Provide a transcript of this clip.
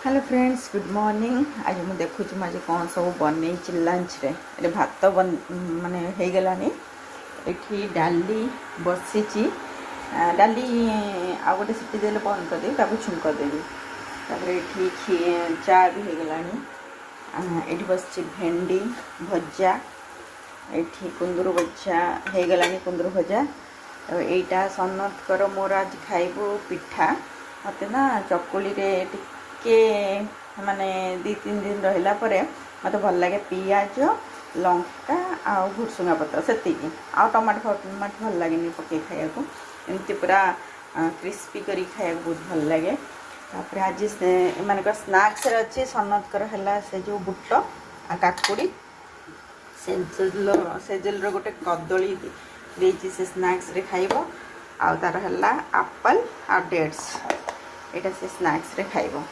Hello friends good morning. आज मुझे देखुँ आज कौन सब बनई लंच रे भात माने हो गलानी ये डाली बसी डाली आ गए सीटी देले बंद करदेवी ताको छुंक देवी ये चा भी हो गलानी ये बस भेंडी भजा ये कुंदरू भजा हो गलानी कुंदरू भजा यहीटा सनत कर मोर आज खाइबू पिठा मत ना चकुली रे के माने 2-3 दिन रहिला परे मत भल लगे पियाज लंका आ भुसुंगा पत्र से आ टमाटो टमाटो भल लगे पकई खाया एमती पूरा क्रिस्पी करी खाया बहुत भल लगे। तापर आज मान स्नाक्स अच्छे सनतकर है से जो बुट आ काकुड़ी सेजल गोटे कदली देती से स्नाक्स रे खाइब आ तार है एप्पल आ डेट्स यहाँ से स्नाक्स रे खाइब।